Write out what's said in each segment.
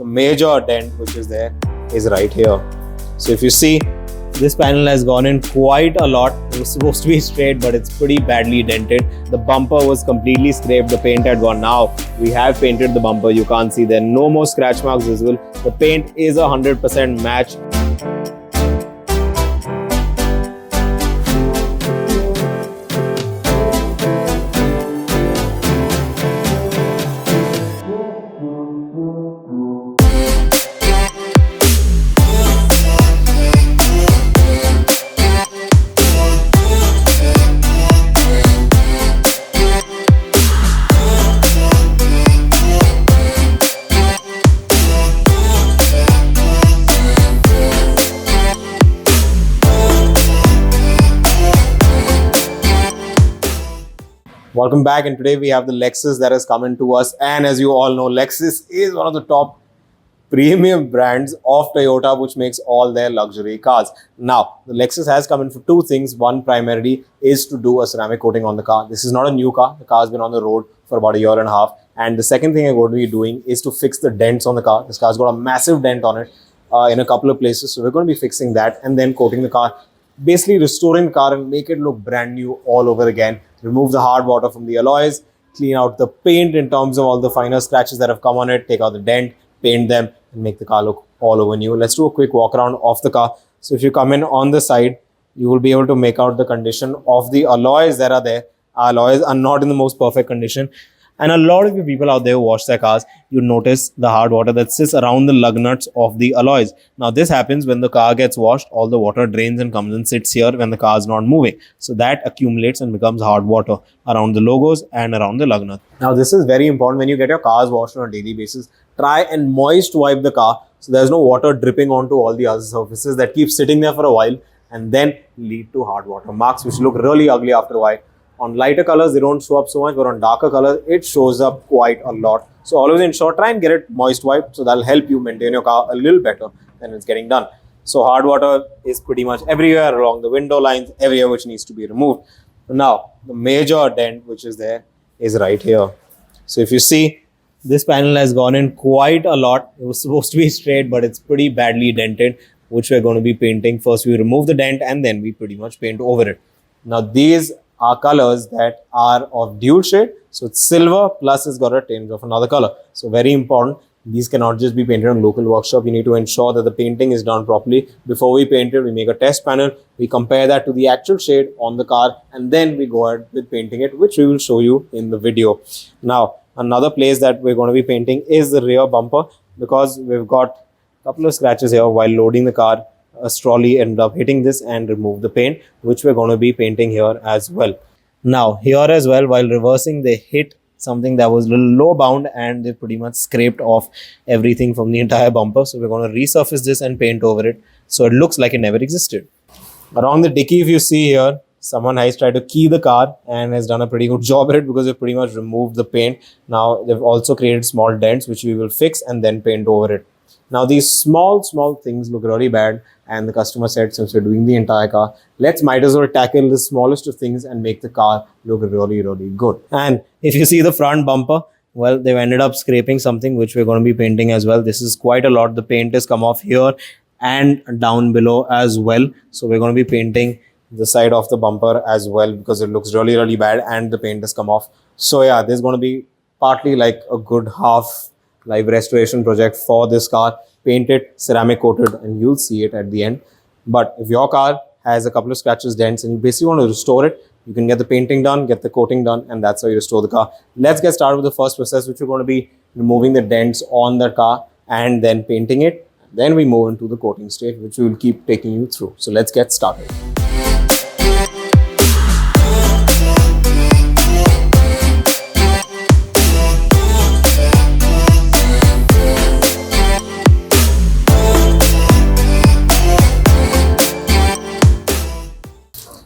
the major dent which is there is right here. So if you see, this panel has gone in quite a lot. It was supposed to be straight, but it's pretty badly dented. The bumper was completely scraped. The paint had gone. Now we have painted the bumper. You can't see there. No more scratch marks visible. The paint is 100% match. Welcome back, and today we have the Lexus that has come into us, and as you all know, Lexus is one of the top premium brands of Toyota, which makes all their luxury cars. Now, the Lexus has come in for two things. One primarily is to do a ceramic coating on the car. This is not a new car. The car has been on the road for about a year and a half. And the second thing I'm going to be doing is to fix the dents on the car. This car's got a massive dent on it in a couple of places. So we're going to be fixing that and then coating the car, basically restoring the car and make it look brand new all over again. Remove the hard water from the alloys, clean out the paint in terms of all the finer scratches that have come on it, take out the dent, paint them, and make the car look all over new. Let's do a quick walk around of the car. So if you come in on the side, you will be able to make out the condition of the alloys that are there. Our alloys are not in the most perfect condition. And a lot of you people out there who wash their cars, you notice the hard water that sits around the lug nuts of the alloys. Now this happens when the car gets washed, all the water drains and comes and sits here when the car is not moving. So that accumulates and becomes hard water around the logos and around the lug nuts. Now this is very important. When you get your cars washed on a daily basis, try and moist wipe the car so there's no water dripping onto all the other surfaces that keep sitting there for a while and then lead to hard water marks, which look really ugly after a while. On lighter colors, they don't show up so much, but on darker colors, it shows up quite a lot. So always ensure, try and get it moist wiped, so that'll help you maintain your car a little better than it's getting done. So hard water is pretty much everywhere along the window lines, everywhere which needs to be removed. Now, the major dent which is there is right here. So if you see, this panel has gone in quite a lot. It was supposed to be straight, but it's pretty badly dented, which we're going to be painting. First, we remove the dent and then we pretty much paint over it. Now, these are colors that are of dual shade. So it's silver plus it's got a tinge of another color. So very important. These cannot just be painted on local workshop. You need to ensure that the painting is done properly. Before we paint it, we make a test panel. We compare that to the actual shade on the car and then we go ahead with painting it, which we will show you in the video. Now, another place that we're going to be painting is the rear bumper, because we've got a couple of scratches here while loading the car. A trolley ended up hitting this and removed the paint, which we're going to be painting here as well. Now here as well, while reversing, they hit something that was a little low bound and they pretty much scraped off everything from the entire bumper. So we're going to resurface this and paint over it so it looks like it never existed. Around the dicky, if you see here, someone has tried to key the car and has done a pretty good job at it, because they've pretty much removed the paint. Now they've also created small dents which we will fix and then paint over it. Now these small things look really bad, and the customer said, since we're doing the entire car, might as well tackle the smallest of things and make the car look really good. And if you see the front bumper, well, they've ended up scraping something which we're going to be painting as well. This is quite a lot. The paint has come off here and down below as well. So we're going to be painting the side of the bumper as well, because it looks really bad and the paint has come off. So yeah, there's going to be partly like a good half live restoration project for this car. Paint it, ceramic coated, and you'll see it at the end. But if your car has a couple of scratches, dents, and you basically want to restore it, you can get the painting done, get the coating done, and that's how you restore the car. Let's get started with the first process, which we're going to be removing the dents on the car and then painting it. Then we move into the coating stage, which we will keep taking you through. So let's get started.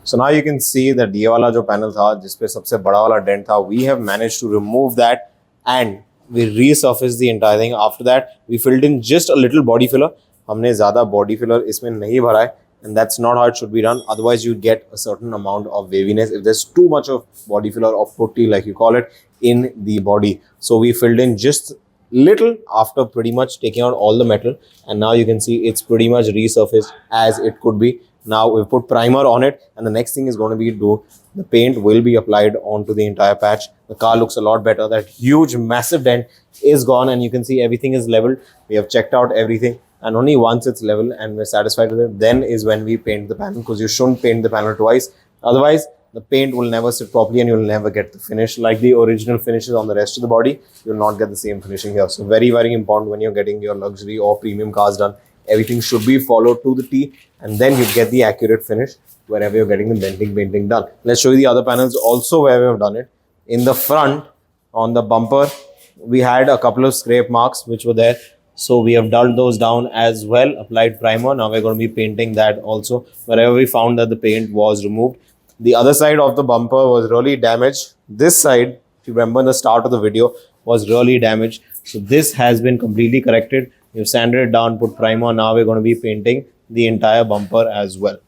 So now you can see that ये वाला जो panel था जिसपे सबसे बड़ा वाला dent था, we have managed to remove that and we resurfaced the entire thing. After that, we filled in just a little body filler. हमने ज़्यादा body filler इसमें नहीं भरा है, and that's not how it should be done. Otherwise, you get a certain amount of waviness if there's too much of body filler or putty, like you call it, in the body. So we filled in just little after pretty much taking out all the metal, and now you can see it's pretty much resurfaced as it could be. Now we've put primer on it, and the next thing is going to be the paint will be applied onto the entire patch. The car looks a lot better. That huge massive dent is gone, and you can see everything is leveled. We have checked out everything, and only once it's level and we're satisfied with it, then is when we paint the panel, because you shouldn't paint the panel twice. Otherwise the paint will never sit properly and you'll never get the finish like the original finishes on the rest of the body. You'll not get the same finishing here. So very, very important when you're getting your luxury or premium cars done. Everything should be followed to the T, and then you get the accurate finish wherever you're getting the denting painting done. Let's show you the other panels also where we have done it. In the front, on the bumper, we had a couple of scrape marks which were there. So we have dulled those down as well, applied primer. Now we're going to be painting that also wherever we found that the paint was removed. The other side of the bumper was really damaged. This side, if you remember in the start of the video, was really damaged. So this has been completely corrected. We've sanded it down, put primer. Now we're going to be painting the entire bumper as well.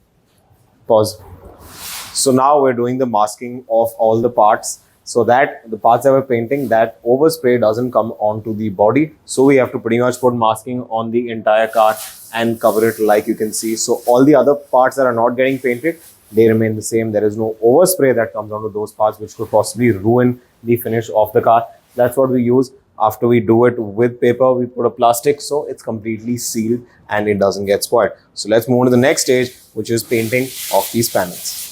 Pause. So now we're doing the masking of all the parts, so that the parts that we're painting, that overspray doesn't come onto the body. So we have to pretty much put masking on the entire car and cover it like you can see. So all the other parts that are not getting painted, they remain the same. There is no overspray that comes onto those parts which could possibly ruin the finish of the car. That's what we use. After we do it with paper, we put a plastic so it's completely sealed and it doesn't get spoiled. So let's move on to the next stage, which is painting of these panels.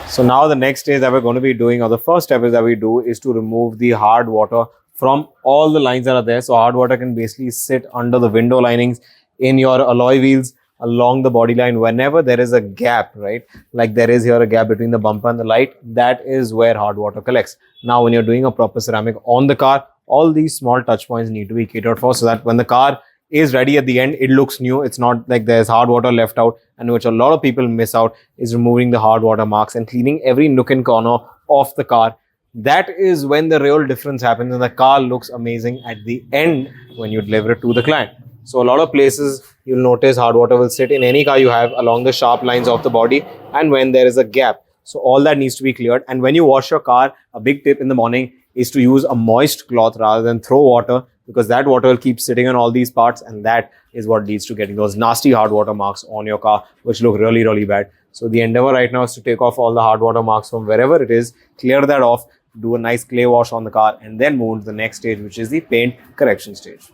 So now the next stage that we're going to be doing, or the first step is that we do, is to remove the hard water from all the lines that are there. So hard water can basically sit under the window linings, in your alloy wheels, along the body line. Whenever there is a gap, right, like there is here a gap between the bumper and the light, that is where hard water collects. Now when you're doing a proper ceramic on the car, all these small touch points need to be catered for, so that when the car is ready at the end, it looks new. It's not like there's hard water left out, and which a lot of people miss out, is removing the hard water marks and cleaning every nook and corner of the car. That is when the real difference happens and the car looks amazing at the end when you deliver it to the client. So a lot of places you'll notice hard water will sit in any car you have along the sharp lines of the body, and when there is a gap. So all that needs to be cleared. And when you wash your car, a big tip in the morning is to use a moist cloth rather than throw water, because that water will keep sitting on all these parts, and that is what leads to getting those nasty hard water marks on your car, which look really, really bad. So the endeavor right now is to take off all the hard water marks from wherever it is, clear that off, do a nice clay wash on the car, and then move to the next stage, which is the paint correction stage.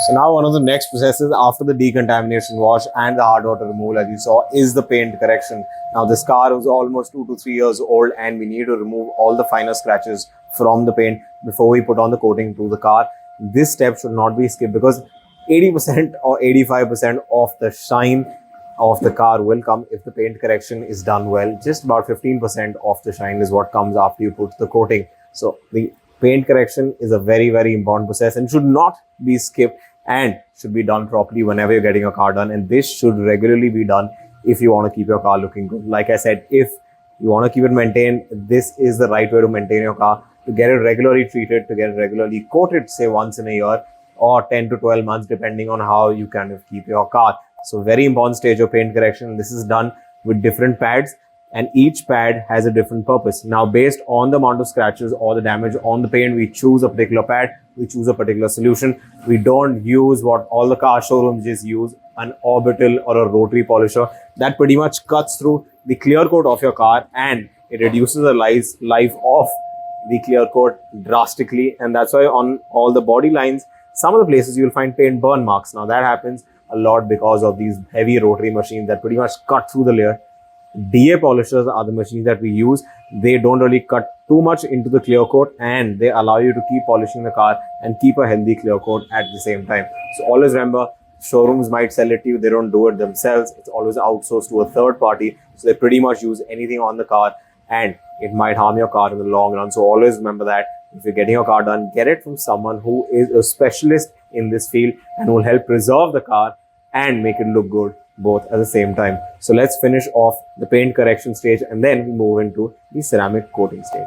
So now one of the next processes after the decontamination wash and the hard water removal, as you saw, is the paint correction. Now this car was almost 2 to 3 years old, and we need to remove all the finer scratches from the paint before we put on the coating to the car. This step should not be skipped, because 80% or 85% of the shine of the car will come if the paint correction is done well. Just about 15% of the shine is what comes after you put the coating. So the paint correction is a very, very important process and should not be skipped, and should be done properly whenever you're getting a car done. And this should regularly be done if you want to keep your car looking good. Like I said, if you want to keep it maintained, this is the right way to maintain your car. To get it regularly treated, to get it regularly coated, say once in a year or 10 to 12 months, depending on how you kind of keep your car. So very important stage of paint correction. This is done with different pads. and each pad has a different purpose. Now, based on the amount of scratches or the damage on the paint, we choose a particular pad, we choose a particular solution. We don't use what all the car showrooms just use, an orbital or a rotary polisher. That pretty much cuts through the clear coat of your car and it reduces the life of the clear coat drastically. And that's why on all the body lines, some of the places you'll find paint burn marks. Now that happens a lot because of these heavy rotary machines that pretty much cut through the layer. DA polishers are the machines that we use. They don't really cut too much into the clear coat and they allow you to keep polishing the car and keep a healthy clear coat at the same time. So always remember, showrooms might sell it to you, they don't do it themselves. It's always outsourced to a third party. So they pretty much use anything on the car and it might harm your car in the long run. So always remember that if you're getting your car done, get it from someone who is a specialist in this field and will help preserve the car and make it look good both at the same time. So let's finish off the paint correction stage and then we move into the ceramic coating stage.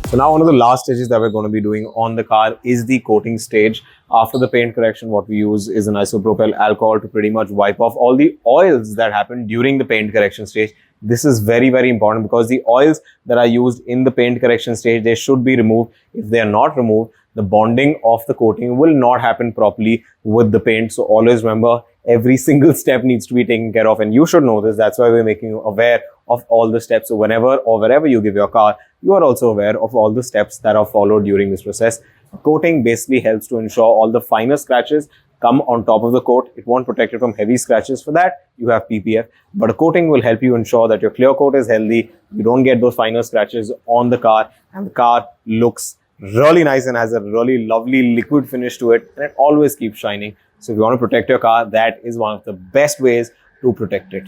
So now one of the last stages that we're going to be doing on the car is the coating stage. After the paint correction, what we use is an isopropyl alcohol to pretty much wipe off all the oils that happen during the paint correction stage. This is very, very important because the oils that are used in the paint correction stage, they should be removed. If they are not removed, the bonding of the coating will not happen properly with the paint. So always remember, every single step needs to be taken care of and you should know this. That's why we're making you aware of all the steps. So whenever or wherever you give your car, you are also aware of all the steps that are followed during this process. Coating basically helps to ensure all the finer scratches come on top of the coat. It won't protect it from heavy scratches. For that, you have PPF. But a coating will help you ensure that your clear coat is healthy. You don't get those finer scratches on the car and the car looks really nice and has a really lovely liquid finish to it. And it always keeps shining. So if you want to protect your car, that is one of the best ways to protect it.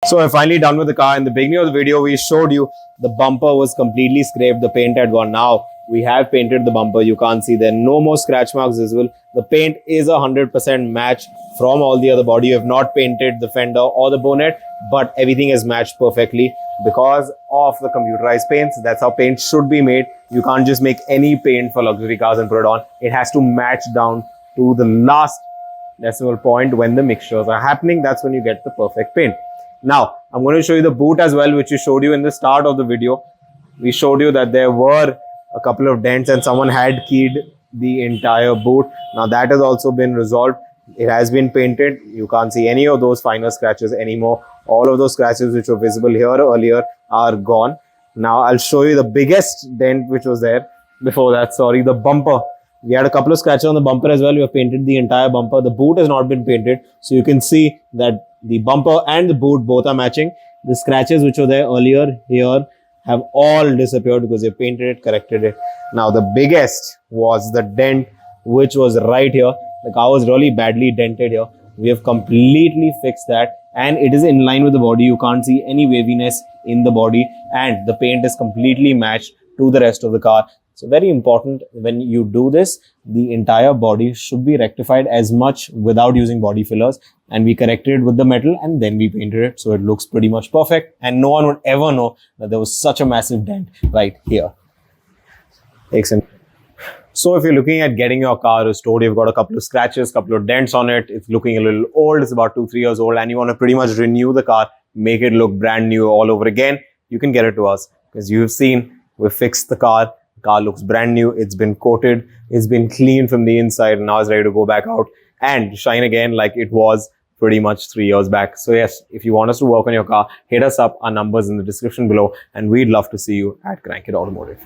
So we're finally done with the car. In the beginning of the video, we showed you the bumper was completely scraped. The paint had gone. Now we have painted the bumper. You can't see there. No more scratch marks visible. The paint is 100% match from all the other body. You have not painted the fender or the bonnet, but everything is matched perfectly because of the computerized paints. That's how paint should be made. You can't just make any paint for luxury cars and put it on. It has to match down to the last decimal point when the mixtures are happening. That's when you get the perfect paint. Now, I'm going to show you the boot as well, which we showed you in the start of the video. We showed you that there were a couple of dents and someone had keyed the entire boot. Now, that has also been resolved. It has been painted. You can't see any of those finer scratches anymore. All of those scratches which were visible here earlier are gone. Now, I'll show you the biggest dent which was there before that. Sorry, the bumper. We had a couple of scratches on the bumper as well. We have painted the entire bumper. The boot has not been painted. So you can see that the bumper and the boot both are matching. The scratches which were there earlier here have all disappeared because they painted it, corrected it. Now the biggest was the dent which was right here. The car was really badly dented here. We have completely fixed that and it is in line with the body. You can't see any waviness in the body and the paint is completely matched to the rest of the car. So very important, when you do this, the entire body should be rectified as much without using body fillers. And we corrected it with the metal and then we painted it. So it looks pretty much perfect. And no one would ever know that there was such a massive dent right here. Excellent. So if you're looking at getting your car restored, you've got a couple of scratches, couple of dents on it. It's looking a little old. It's about 2-3 years old and you want to pretty much renew the car, make it look brand new all over again. You can get it to us because you've seen we fixed the car. Car looks brand new. It's been coated. It's been cleaned from the inside, and now it's ready to go back out and shine again like it was pretty much 3 years back. So yes, if you want us to work on your car, hit us up. Our numbers in the description below, and we'd love to see you at Crankit Automotive.